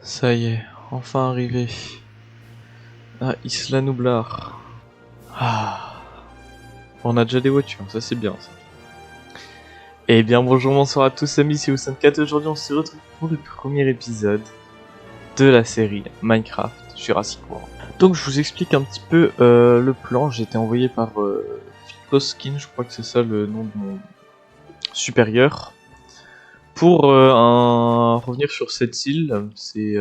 Ça y est, enfin arrivé à Isla Nublar. Ah, on a déjà des voitures, ça c'est bien ça. Eh bien bonjour, bonsoir à tous amis, c'est Oussan4. Aujourd'hui on se retrouve pour le premier épisode de la série Minecraft Jurassic World. Donc je vous explique un petit peu le plan. J'ai été envoyé par Philoskin, je crois que c'est ça le nom de mon supérieur, pour revenir sur cette île. C'est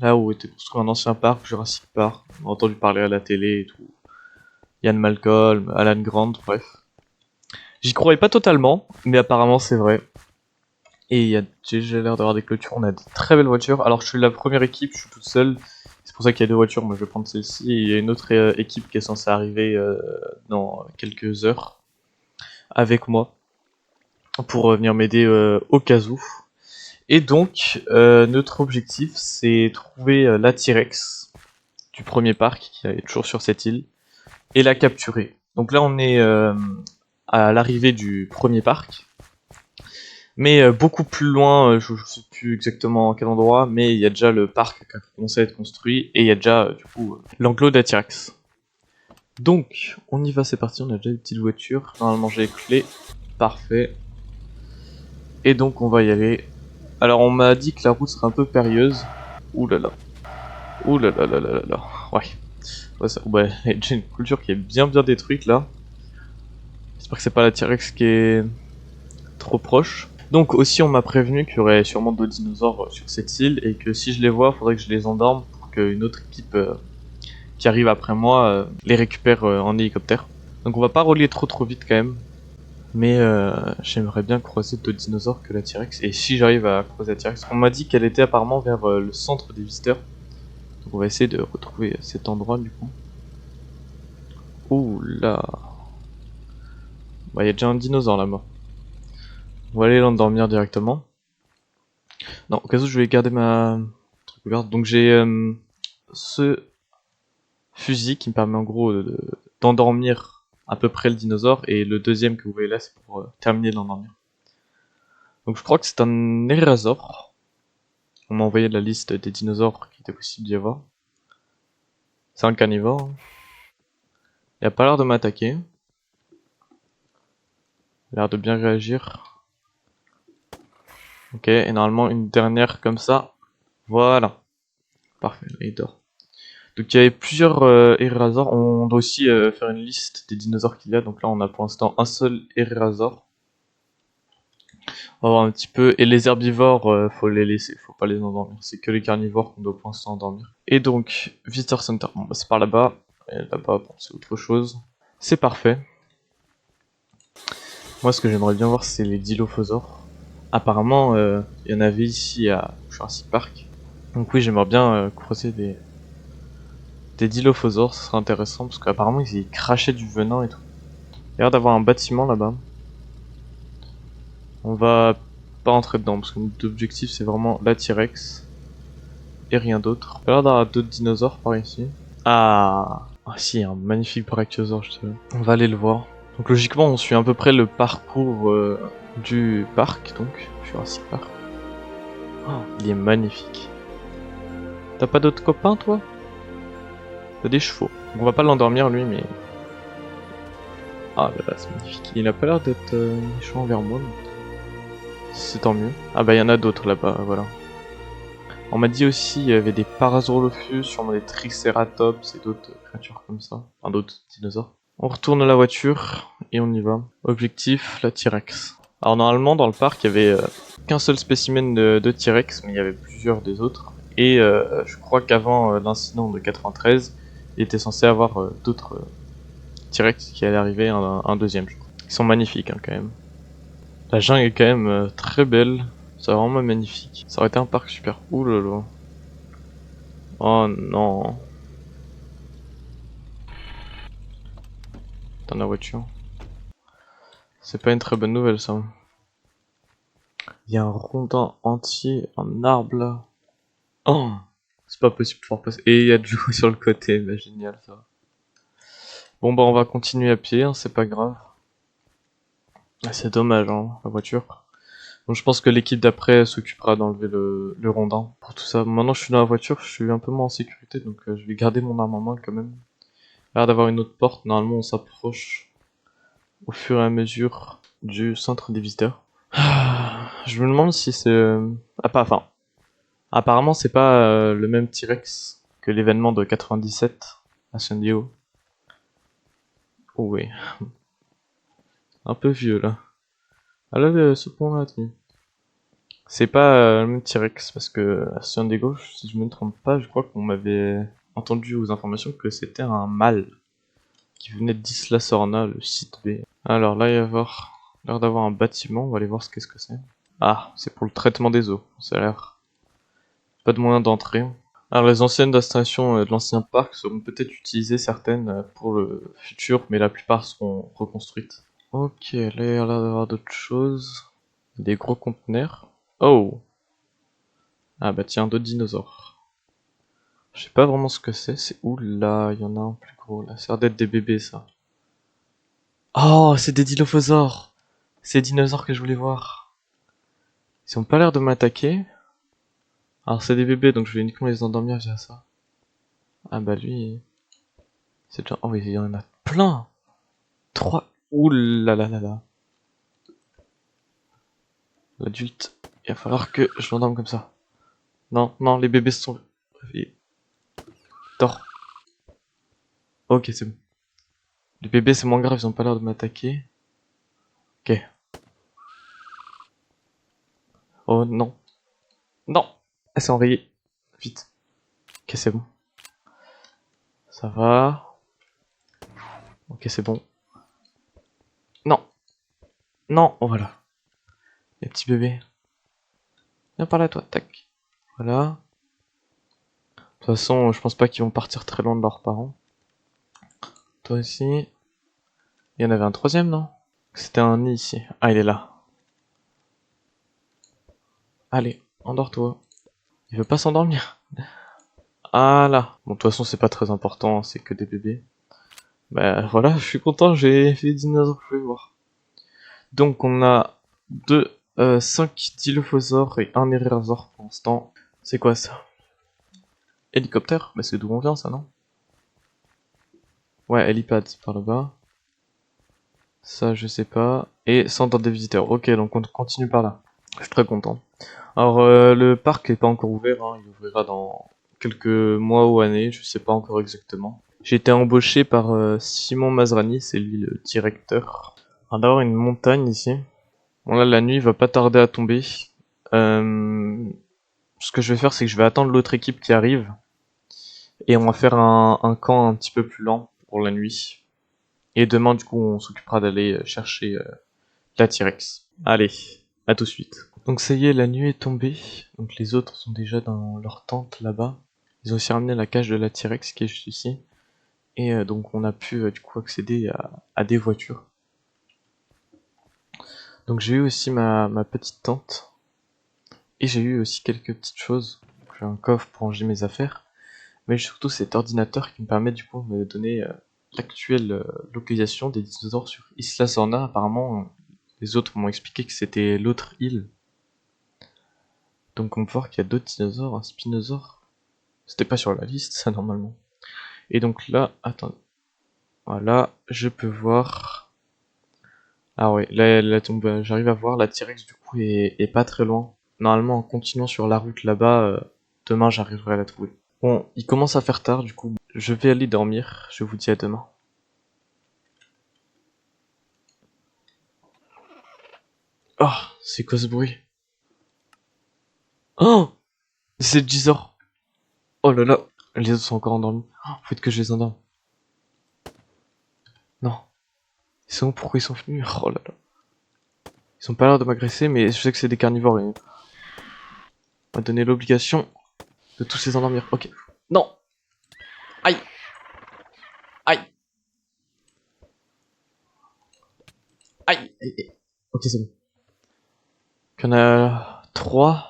là où était construit un ancien parc, Jurassic Park. On a entendu parler à la télé et tout. Ian Malcolm, Alan Grant, bref. J'y croyais pas totalement, mais apparemment c'est vrai. Et j'ai l'air d'avoir des clôtures, on a de très belles voitures. Alors je suis la première équipe, je suis toute seule. C'est pour ça qu'il y a deux voitures, moi je vais prendre celle-ci. Et il y a une autre équipe qui est censée arriver dans quelques heures avec moi pour venir m'aider au cas où. Et donc notre objectif c'est trouver la T-Rex du premier parc qui est toujours sur cette île et la capturer. Donc là on est à l'arrivée du premier parc, mais beaucoup plus loin, je sais plus exactement à quel endroit, mais il y a déjà le parc qui a commencé à être construit, et il y a déjà du coup l'enclos d'Atirax. Donc on y va, c'est parti, on a déjà une petite voiture, normalement j'ai les clés, parfait. Et donc on va y aller. Alors on m'a dit que la route serait un peu périlleuse. Ouh là là. Ouh là là là là là là. Ouais. Ouais, il y a déjà une culture qui est bien détruite là. J'espère que c'est pas la T-Rex qui est trop proche. Donc aussi on m'a prévenu qu'il y aurait sûrement d'autres dinosaures sur cette île et que si je les vois, il faudrait que je les endorme pour qu'une autre équipe qui arrive après moi les récupère en hélicoptère. Donc on va pas relier trop vite quand même, mais j'aimerais bien croiser d'autres dinosaures que la T-Rex. Et si j'arrive à croiser la T-Rex, on m'a dit qu'elle était apparemment vers le centre des visiteurs. Donc on va essayer de retrouver cet endroit du coup. Ouh là, bah, y a déjà un dinosaure là-bas. On va aller l'endormir directement. Non, au cas où je vais garder ma truc ouverte. Donc j'ai ce fusil qui me permet en gros d'endormir à peu près le dinosaure, et le deuxième que vous voyez là c'est pour terminer de l'endormir. Donc je crois que c'est un Hérasaure. On m'a envoyé la liste des dinosaures qui était possible d'y avoir. C'est un carnivore. Il a pas l'air de m'attaquer. Il a l'air de bien réagir. Ok, et normalement une dernière comme ça. Voilà. Parfait, là, il dort. Donc il y avait plusieurs Hérasaures. On doit aussi faire une liste des dinosaures qu'il y a. Donc là on a pour l'instant un seul Hérasaure. On va voir un petit peu. Et les herbivores, faut les laisser, faut pas les endormir. C'est que les carnivores qu'on doit pour l'instant endormir. Et donc, Visitor Center. Bon, bah, c'est par là-bas. Et là-bas, bon, c'est autre chose. C'est parfait. Moi, ce que j'aimerais bien voir, c'est les dilophosaures. Apparemment, il y en avait ici à Jurassic Park. Donc oui, j'aimerais bien croiser des dilophosaures. Ce serait intéressant parce qu'apparemment, ils crachaient du venin et tout. Il y a l'air d'avoir un bâtiment là-bas. On va pas rentrer dedans parce que notre objectif c'est vraiment la T-Rex et rien d'autre. Il y a l'air d'avoir d'autres dinosaures par ici. Ah si, un magnifique brachiosaure, je te veux. On va aller le voir. Donc logiquement on suit à peu près le parcours du parc, donc Jurassic Park. Oh, il est magnifique. T'as pas d'autres copains toi? T'as des chevaux. Donc on va pas l'endormir lui, mais... Ah là là, c'est magnifique. Il a pas l'air d'être méchant envers moi, mais... c'est tant mieux. Ah bah il y en a d'autres là-bas, voilà. On m'a dit aussi qu'il y avait des Parasaurolophus, sûrement des Triceratops et d'autres créatures comme ça. Enfin d'autres dinosaures. On retourne à la voiture et on y va. Objectif, la T-Rex. Alors normalement dans le parc il y avait qu'un seul spécimen de T-Rex, mais il y avait plusieurs des autres. Et je crois qu'avant l'incident de 93, il était censé avoir d'autres T-Rex qui allaient arriver, un deuxième je crois. Ils sont magnifiques hein, quand même. La jungle est quand même très belle. C'est vraiment magnifique. Ça aurait été un parc super. Ouh là là. Oh non. Dans la voiture. C'est pas une très bonne nouvelle ça. Il y a un rondin entier, un arbre là. Oh, c'est pas possible de pouvoir passer. Et il y a de l'eau sur le côté, bah génial ça. Bon bah on va continuer à pied, hein, c'est pas grave. Ah, c'est dommage hein, la voiture. Donc je pense que l'équipe d'après s'occupera d'enlever le rondin pour tout ça. Maintenant je suis dans la voiture, je suis un peu moins en sécurité, donc je vais garder mon arme en main quand même. Il a l'air d'avoir une autre porte, normalement on s'approche au fur et à mesure du centre des visiteurs. Je me demande si c'est... Ah pas, enfin... Apparemment c'est pas le même T-Rex que l'événement de 97 à San Diego. Oh oui, un peu vieux là. Ah là, ce point là, tenu. C'est pas le même T-Rex parce que à San Diego, si je me trompe pas, je crois qu'on m'avait entendu aux informations que c'était un mâle qui venait d'Isla Sorna, le site B. Alors là, il va y avoir l'air d'avoir un bâtiment, on va aller voir ce qu'est-ce que c'est. Ah, c'est pour le traitement des eaux, ça a l'air. Pas de moyen d'entrer. Alors les anciennes installations de l'ancien parc seront peut-être utilisées certaines pour le futur, mais la plupart seront reconstruites. Ok, là il y a l'air d'avoir d'autres choses. Des gros conteneurs. Oh! Ah bah tiens, d'autres dinosaures. Je sais pas vraiment ce que c'est où là? Il y en a un plus gros là. Ça a l'air d'être des bébés ça. Oh, c'est des dilophosaures! C'est les dinosaures que je voulais voir. Ils ont pas l'air de m'attaquer. Alors c'est des bébés donc je vais uniquement les endormir via ça. Ah bah lui... C'est déjà... Oh mais il y en a plein! 3. Ouh là là là là. L'adulte, il va falloir que je l'endorme comme ça. Non, non, les bébés se sont réveillés. Dors. Ok, c'est bon. Les bébés c'est moins grave, ils ont pas l'air de m'attaquer. Ok. Oh non. Non! Elle s'est enrayée. Vite. Ok, c'est bon. Ça va. Ok, c'est bon. Non! Non! Oh, voilà. Les petits bébés. Viens par là, toi. Tac. Voilà. De toute façon, je pense pas qu'ils vont partir très loin de leurs parents. Toi aussi. Il y en avait un troisième, non? C'était un nid ici. Ah, il est là. Allez, endors-toi. Il veut pas s'endormir. Ah là. Bon, de toute façon, c'est pas très important, c'est que des bébés. Bah voilà, je suis content, j'ai fait des dinosaures que je vais voir. Donc on a 5 dilophosaures et un hérérosaure pour l'instant. C'est quoi ça? Hélicoptère? Bah c'est d'où on vient ça, non? Ouais, hélipad par là-bas. Ça je sais pas. Et centre des visiteurs. Ok, donc on continue par là. Je suis très content. Alors le parc est pas encore ouvert, hein. Il ouvrira dans quelques mois ou années, je sais pas encore exactement. J'ai été embauché par Simon Mazrani, c'est lui le directeur. On va avoir une montagne ici. Bon là la nuit va pas tarder à tomber. Euh, Ce que je vais faire c'est que je vais attendre l'autre équipe qui arrive. Et on va faire un camp un petit peu plus lent pour la nuit. Et demain du coup on s'occupera d'aller chercher la T-Rex. Allez, à tout de suite. Donc ça y est, la nuit est tombée. Donc les autres sont déjà dans leur tente là-bas. Ils ont aussi ramené la cage de la T-Rex qui est juste ici. Et donc on a pu du coup accéder à des voitures. Donc j'ai eu aussi ma petite tente. Et j'ai eu aussi quelques petites choses. J'ai un coffre pour ranger mes affaires. Mais surtout cet ordinateur qui me permet du coup de me donner l'actuelle localisation des dinosaures sur Isla Sorna. Apparemment, les autres m'ont expliqué que c'était l'autre île. Donc on peut voir qu'il y a d'autres dinosaures, un spinosaure. C'était pas sur la liste ça normalement. Et donc là, attends. Voilà, je peux voir. Ah ouais, là tombe, j'arrive à voir la T-Rex du coup est pas très loin. Normalement en continuant sur la route là-bas, demain j'arriverai à la trouver. Bon, il commence à faire tard du coup. Je vais aller dormir, je vous dis à demain. Oh, c'est quoi ce bruit? Oh, c'est Gisor. Oh là là, les autres sont encore endormis. Oh, faut que je les endorme. Non. Ils sont où? Pourquoi ils sont venus? Oh là là. Ils ont pas l'air de m'agresser, mais je sais que c'est des carnivores. On m'a donné l'obligation de tous les endormir. Ok. Non. Aïe. Aïe. Aïe. Aïe, aïe. Ok, c'est bon. Il y en a 3.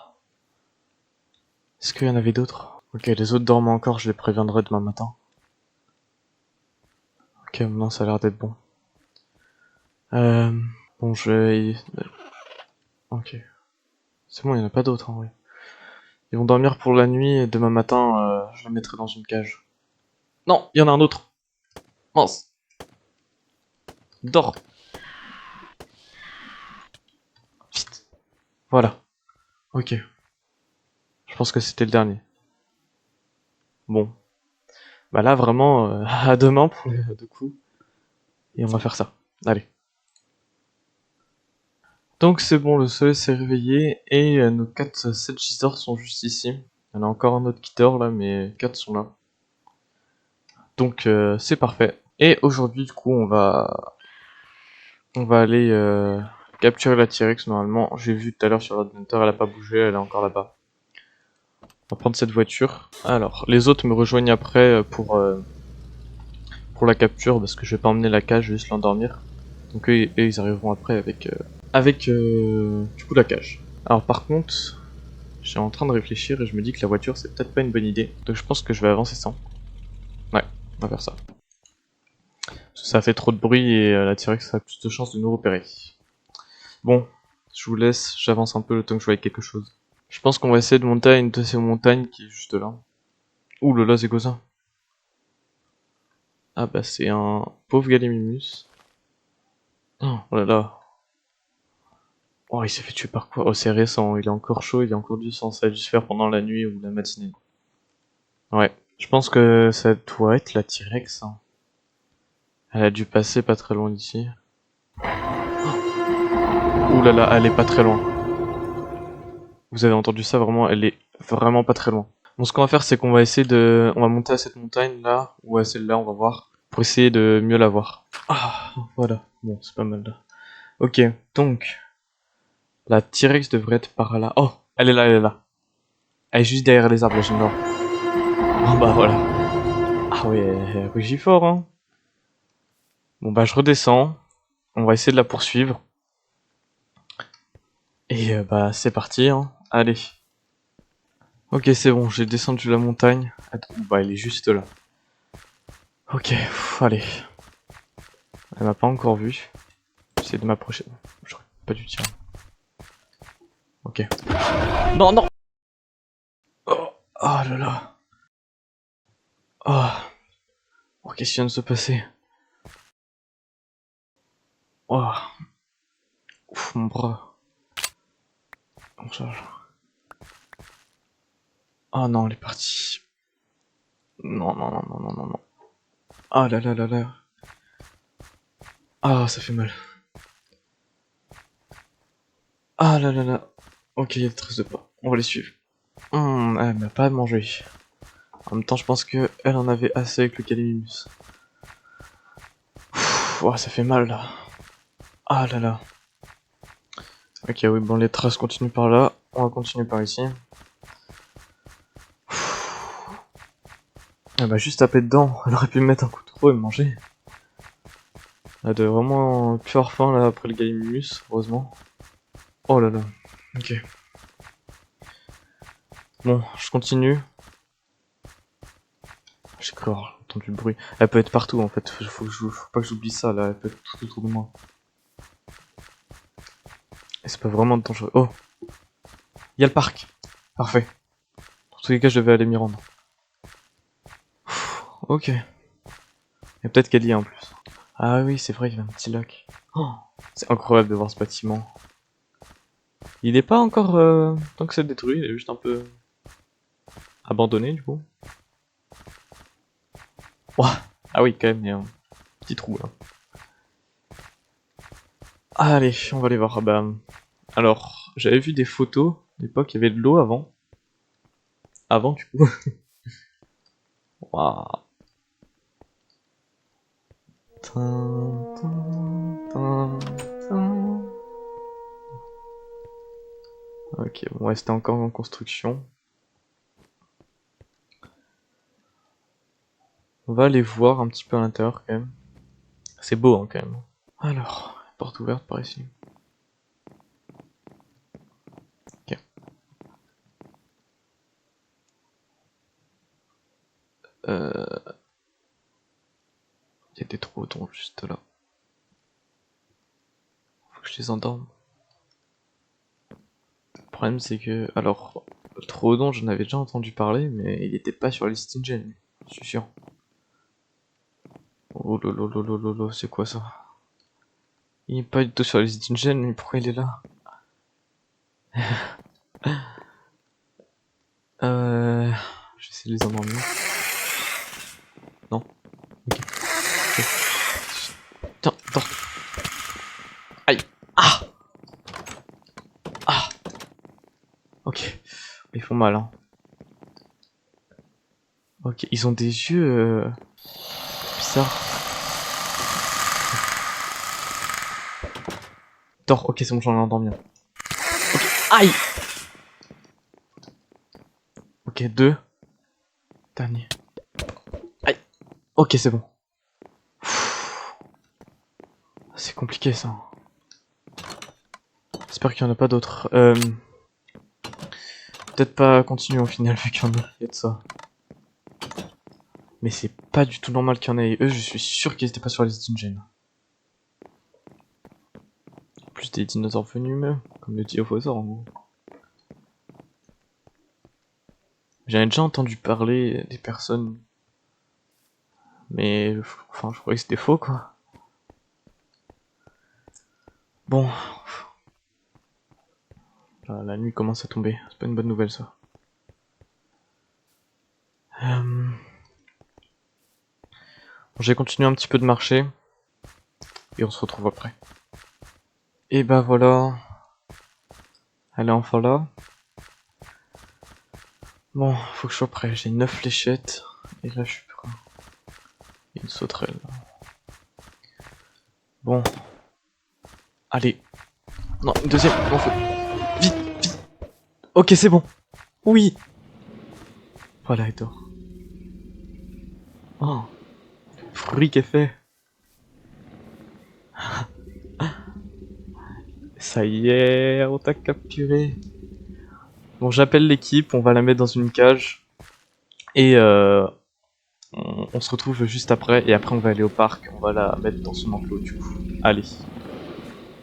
Est-ce qu'il y en avait d'autres? Ok, les autres dorment encore, je les préviendrai demain matin. Ok, maintenant ça a l'air d'être bon. Euh... Bon, je vais... Ok. C'est bon, il n'y en a pas d'autres en vrai. Ils vont dormir pour la nuit et demain matin, je les mettrai dans une cage. Non, il y en a un autre. Mince. Dors. Vite. Voilà. Ok. Je pense que c'était le dernier. Bon. Bah là, vraiment, à demain pour les deux coups. Et on va faire ça. Allez. Donc c'est bon, le soleil s'est réveillé et nos 4 7 gisors sont juste ici. Il y en a encore un autre qui dort là, mais 4 sont là. Donc c'est parfait. Et aujourd'hui, du coup, on va aller capturer la T-Rex normalement. J'ai vu tout à l'heure sur l'ordinateur, elle a pas bougé, elle est encore là-bas. On va prendre cette voiture. Alors, les autres me rejoignent après pour la capture parce que je vais pas emmener la cage, je vais juste l'endormir. Donc eux, ils arriveront après avec du coup la cage. Alors par contre, je suis en train de réfléchir et je me dis que la voiture c'est peut-être pas une bonne idée. Donc je pense que je vais avancer sans. Ouais, on va faire ça. Parce que ça fait trop de bruit et la T-Rex a plus de chances de nous repérer. Bon, je vous laisse, j'avance un peu le temps que je vois quelque chose. Je pense qu'on va essayer de monter à une de ces montagnes qui est juste là. Ouh là là, c'est quoi ça? Ah bah c'est un pauvre Gallimimus. Oh là là. Oh, il s'est fait tuer par quoi? Oh, c'est récent, il est encore chaud, il y a encore du sang, ça a dû se faire pendant la nuit ou la matinée. Ouais, je pense que ça doit être la T-Rex, hein. Elle a dû passer pas très loin d'ici. Ouh là là, elle est pas très loin. Vous avez entendu ça, vraiment, elle est vraiment pas très loin. Bon, ce qu'on va faire, c'est qu'on va essayer de... On va monter à cette montagne là, ou à celle-là, on va voir, pour essayer de mieux la voir. Ah, voilà. Bon, c'est pas mal là. Ok, donc, la T-Rex devrait être par là. Oh, elle est là, elle est là. Elle est juste derrière les arbres, là, j'aime bien. Oh bah voilà. Ah ouais, elle rugit fort, hein. Bon bah je redescends. On va essayer de la poursuivre. Et bah c'est parti, hein. Allez. Ok, c'est bon, j'ai descendu la montagne. Attends, bah elle est juste là. Ok, allez. Elle m'a pas encore vu. J'essaie de m'approcher. J'aurais pas dû tirer. Ok. Non, non. Oh, oh là là. Oh, oh qu'est-ce qui vient de se passer? Oh, ouf, mon bras. On charge. Oh non, elle est partie. Non, non, non, non, non, non, non. Ah là là là là. Ah, ça fait mal. Ah là là là. Ok, il y a des traces de pas. On va les suivre. Elle m'a pas mangé. En même temps, je pense que elle en avait assez avec le Calimimus. Oh, ça fait mal là. Ah là là. Ok, oui, bon, les traces continuent par là. On va continuer par ici. Elle m'a juste tapé dedans. Elle aurait pu me mettre un coup de trop et me manger. Elle devait vraiment plus avoir faim là après le Gallimimus, heureusement. Oh là là. Ok. Bon, je continue. J'ai cru avoir entendu le bruit. Elle peut être partout en fait. Faut pas que j'oublie ça là. Elle peut être tout autour de moi. Et c'est pas vraiment dangereux. Oh, il y a le parc. Parfait. Dans tous les cas, je devais aller m'y rendre. Ok. Et peut-être qu'elle y est en plus. Ah oui, c'est vrai, il y a un petit lac. Oh, c'est incroyable de voir ce bâtiment. Il est pas encore tant que c'est détruit, il est juste un peu abandonné du coup. Ouah. Ah oui, quand même, il y a un petit trou là. Allez, on va aller voir. Ah bah, alors, j'avais vu des photos. À l'époque, il y avait de l'eau avant. Avant, du coup. Waouh. Tin, tin, tin, tin. Ok, bon, ouais, c'était encore en construction. On va aller voir un petit peu à l'intérieur quand même. C'est beau hein, quand même. Alors, porte ouverte par ici. Ok. Il y a des trous juste là. Faut que je les endorme. problème c'est que... Alors, le Troodon, j'en avais déjà entendu parler, mais il était pas sur les liste InGen, je suis sûr. Oh lolo, c'est quoi ça? Il est pas du tout sur les liste InGen, mais pourquoi il est là? Je vais essayer de les endormir. Non. Ok. Tiens, attends. Aïe. Ah. Ah. Ok. Ils font mal, hein. Ok, ils ont des yeux bizarres. Dors, ok, c'est bon, j'en ai endormi. Ok, aïe. Ok, 2. Dernier. Aïe. Ok, c'est bon. C'est compliqué ça. J'espère qu'il n'y en a pas d'autres. Peut-être pas continuer au final vu qu'il y en a de ça. Mais c'est pas du tout normal qu'il y en ait. Eux, je suis sûr qu'ils étaient pas sur les InGen. Plus des dinosaures venimeux, comme le Dilophosaure en gros. J'en ai déjà entendu parler des personnes. Mais enfin, je croyais que c'était faux quoi. Bon. La nuit commence à tomber. C'est pas une bonne nouvelle ça. Je vais continuer un petit peu de marcher. Et on se retrouve après. Et bah voilà. Elle est enfin là. Bon, faut que je sois prêt. J'ai 9 fléchettes. Et là, je suis prêt. Il y a une sauterelle. Bon. Allez. Non, une deuxième. Non, faut... Vite, vite. Ok, c'est bon. Oui. Voilà, elle dort. Oh. Fruit qu'est fait. Ça y est, on t'a capturé. Bon, j'appelle l'équipe, on va la mettre dans une cage. Et on se retrouve juste après. Et après, on va aller au parc. On va la mettre dans son enclos, du coup. Allez.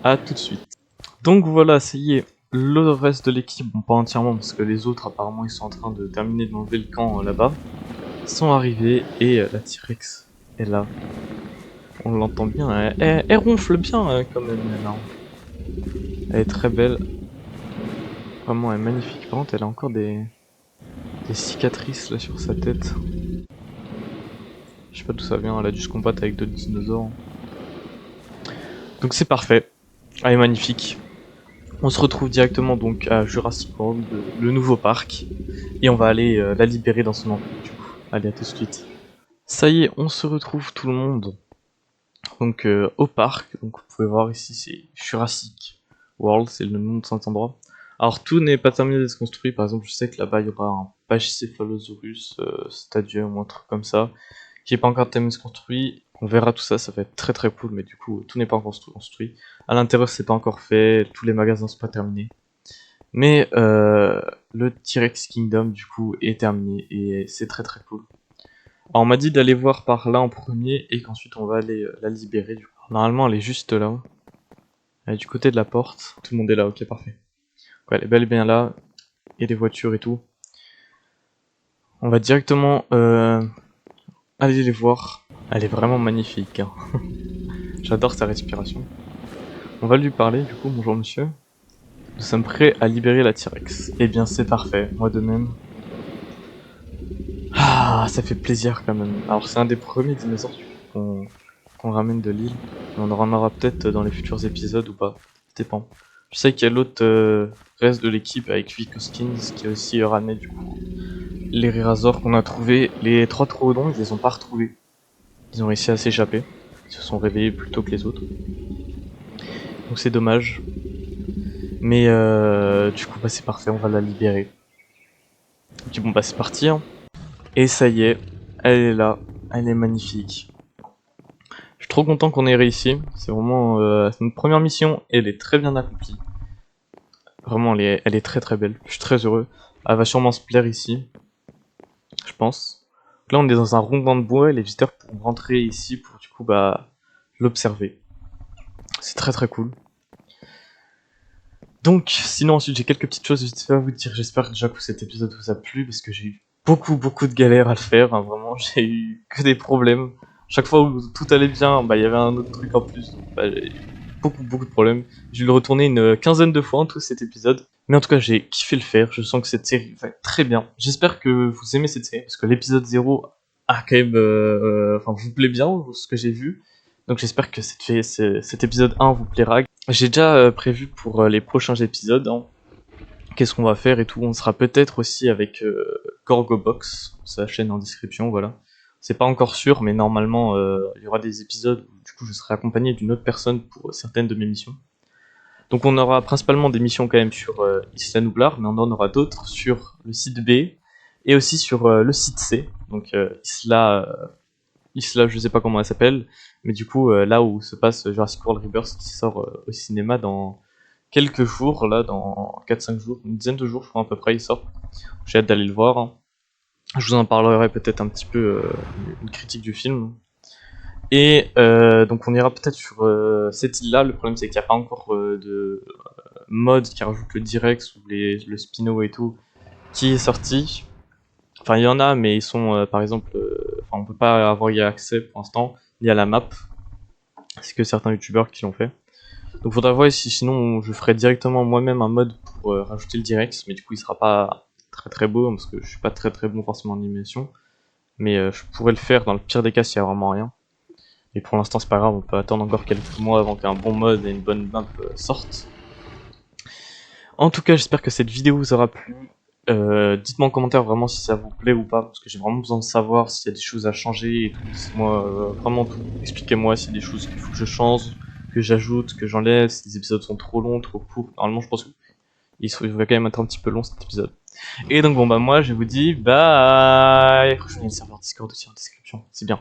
À tout de suite. Donc voilà, ça y est. Le reste de l'équipe, bon, pas entièrement, parce que les autres, apparemment, ils sont en train de terminer d'enlever le camp là-bas. Sont arrivés et la T-Rex est là. On l'entend bien. Elle ronfle bien, quand même, elle, hein. Elle est très belle. Vraiment, elle est magnifique. Par contre, elle a encore des cicatrices là sur sa tête. Je sais pas d'où ça vient, elle a dû se combattre avec d'autres dinosaures. Donc c'est parfait. Elle est magnifique. On se retrouve directement donc à Jurassic World, le nouveau parc. Et on va aller la libérer dans son enclos du coup. Allez, à tout de suite. Ça y est, on se retrouve tout le monde. Donc au parc. Donc vous pouvez voir ici, c'est Jurassic World, c'est le nom de cet endroit. Alors tout n'est pas terminé d'être construit, par exemple je sais que là-bas il y aura un Pachycephalosaurus Stadium ou un truc comme ça, qui est pas encore terminé de construit. On verra tout ça, ça va être très très cool, mais du coup tout n'est pas encore construit. À l'intérieur c'est pas encore fait, tous les magasins sont pas terminés. Mais le T-Rex Kingdom du coup est terminé et c'est très très cool. Alors on m'a dit d'aller voir par là en premier et qu'ensuite on va aller la libérer. Du coup. Normalement elle est juste là, elle est du côté de la porte. Tout le monde est là, ok parfait. Ouais, elle est bel et bien là, et les voitures et tout. On va directement aller les voir. Elle est vraiment magnifique. Hein. J'adore sa respiration. On va lui parler du coup, bonjour monsieur. Nous sommes prêts à libérer la T-Rex. Eh bien c'est parfait, moi de même. Ah, ça fait plaisir quand même. Alors c'est un des premiers dinosaures qu'on ramène de l'île. On en aura peut-être dans les futurs épisodes ou pas. Ça dépend. Je sais qu'il y a l'autre reste de l'équipe avec Vic Hoskins qui a aussi ramené du coup les Rhinosaures qu'on a trouvés. Les 3 Troodons, ils les ont pas retrouvés. Ils ont réussi à s'échapper. Ils se sont réveillés plus tôt que les autres. Donc c'est dommage. Mais du coup bah c'est parfait, on va la libérer. Et puis bon bah c'est parti. Hein. Et ça y est, elle est là. Elle est magnifique. Je suis trop content qu'on ait réussi. C'est vraiment c'est notre première mission et elle est très bien accomplie. Vraiment elle est très très belle. Je suis très heureux. Elle va sûrement se plaire ici. Je pense. Donc là on est dans un rondin de bois et les visiteurs pourront rentrer ici pour du coup bah l'observer. C'est très très cool. Donc, sinon ensuite j'ai quelques petites choses vite fait à vous dire. J'espère déjà que cet épisode vous a plu parce que j'ai eu beaucoup de galères à le faire. Hein, vraiment, j'ai eu que des problèmes. Chaque fois où tout allait bien, bah il y avait un autre truc en plus. Donc, bah, j'ai eu beaucoup de problèmes. J'ai dû le retourner une quinzaine de fois en tout cet épisode. Mais en tout cas, j'ai kiffé le faire. Je sens que cette série va être très bien. J'espère que vous aimez cette série parce que l'épisode 0 a quand même, enfin, vous plaît bien ce que j'ai vu. Donc j'espère que cet épisode 1 vous plaira. J'ai déjà prévu pour les prochains épisodes, hein, qu'est-ce qu'on va faire et tout. On sera peut-être aussi avec Gorgobox, sa chaîne en description, voilà. C'est pas encore sûr, mais normalement il y aura des épisodes où du coup je serai accompagné d'une autre personne pour certaines de mes missions. Donc on aura principalement des missions quand même sur Isla Nublar, mais on en aura d'autres sur le site B et aussi sur le site C. Donc Isla, je sais pas comment elle s'appelle, mais du coup, là où se passe Jurassic World Rebirth qui sort au cinéma dans quelques jours, là, dans 4-5 jours, une dizaine de jours, je crois, à peu près, il sort. J'ai hâte d'aller le voir. Hein. Je vous en parlerai peut-être un petit peu, une critique du film. Et donc, on ira peut-être sur cette île-là. Le problème, c'est qu'il n'y a pas encore de mode qui rajoute le Direx ou le Spino et tout qui est sorti. Enfin, il y en a, mais ils sont, par exemple, enfin, on peut pas avoir y accès pour l'instant, ni à la map. C'est que certains youtubeurs qui l'ont fait. Donc faudra voir si sinon je ferai directement moi-même un mode pour rajouter le direct, mais du coup il sera pas très beau hein, parce que je suis pas très bon forcément en animation. Mais je pourrais le faire dans le pire des cas s'il y a vraiment rien. Et pour l'instant c'est pas grave, on peut attendre encore quelques mois avant qu'un bon mode et une bonne map sortent. En tout cas j'espère que cette vidéo vous aura plu. Dites-moi en commentaire vraiment si ça vous plaît ou pas, parce que j'ai vraiment besoin de savoir s'il y a des choses à changer et tout. Dites-moi vraiment tout. Expliquez-moi s'il y a des choses qu'il faut que je change, que j'ajoute, que j'enlève, si les épisodes sont trop longs, trop courts. Normalement, je pense qu'il va quand même être un petit peu long cet épisode. Et donc, bon, bah, moi, je vous dis bye. Je vous mets le serveur Discord aussi en description, c'est bien.